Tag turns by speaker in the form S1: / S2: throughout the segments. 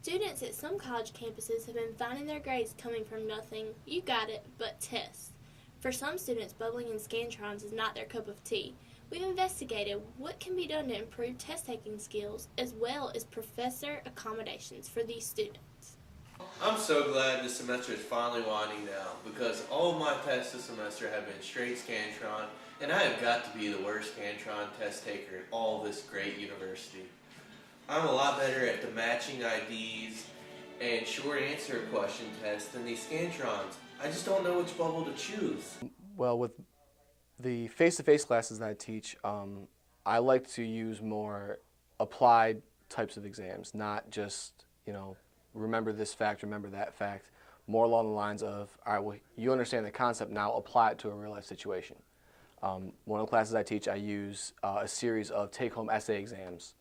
S1: Students at some college campuses have been finding their grades coming from nothing, you got it, but tests. For some students, bubbling in Scantrons is not their cup of tea. We've investigated what can be done to improve test-taking skills as well as professor accommodations for these students.
S2: I'm so glad this semester is finally winding down because all of my tests this semester have been straight Scantron, and I have got to be the worst Scantron test taker in all this great university. I'm a lot better at the matching IDs and short answer question tests than these Scantrons. I just don't know which bubble to choose.
S3: Well, with the face-to-face classes that I teach, I like to use more applied types of exams, not just, remember this fact, remember that fact, more along the lines of, all right, well, you understand the concept, now apply it to a real-life situation. One of the classes I teach, I use a series of take-home essay exams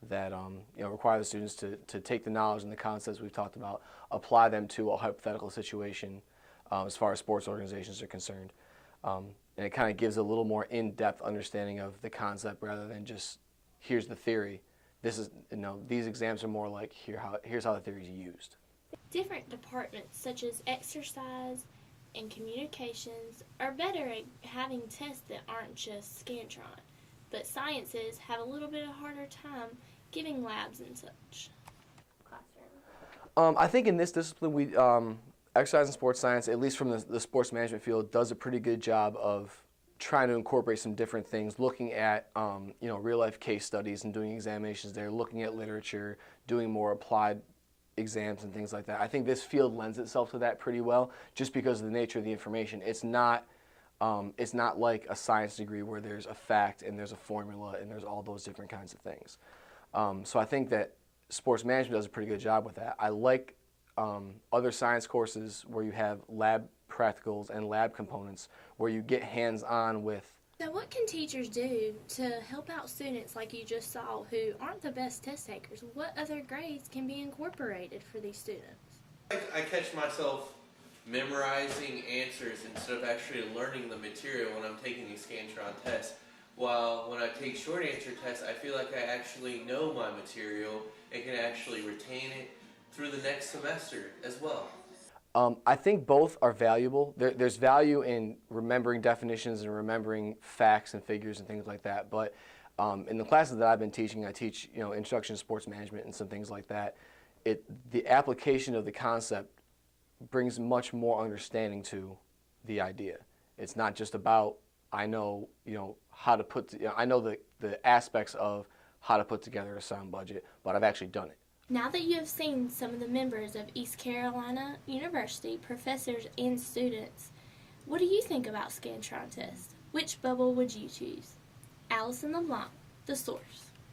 S3: that require the students to take the knowledge and the concepts we've talked about, apply them to a hypothetical situation as far as sports organizations are concerned. And it kind of gives a little more in-depth understanding of the concept rather than just, here's the theory. This is, these exams are more like, here's how the theory is used.
S1: Different departments such as exercise and communications are better at having tests that aren't just Scantron, but sciences have a little bit of a harder time giving labs and such.
S3: I think in this discipline, we exercise and sports science, at least from the sports management field, does a pretty good job of trying to incorporate some different things, looking at real-life case studies and doing examinations there, looking at literature, doing more applied exams and things like that. I think this field lends itself to that pretty well, just because of the nature of the information. It's not like a science degree where there's a fact and there's a formula and there's all those different kinds of things. So I think that sports management does a pretty good job with that. I like other science courses where you have lab practicals and lab components where you get hands-on with.
S1: So what can teachers do to help out students like you just saw who aren't the best test takers? What other grades can be incorporated for these students?
S2: I catch myself memorizing answers instead of actually learning the material when I'm taking these Scantron tests. While when I take short answer tests, I feel like I actually know my material and can actually retain it through the next semester as well.
S3: I think both are valuable. There's value in remembering definitions and remembering facts and figures and things like that. But in the classes that I've been teaching, I teach introduction to sports management and some things like that. The application of the concept brings much more understanding to the idea. It's not just about I know how to I know the aspects of how to put together a sound budget, but I've actually done it.
S1: Now that you have seen some of the members of East Carolina University, professors and students, what do you think about Scantron tests? Which bubble would you choose? Allison LeBlanc, The Source.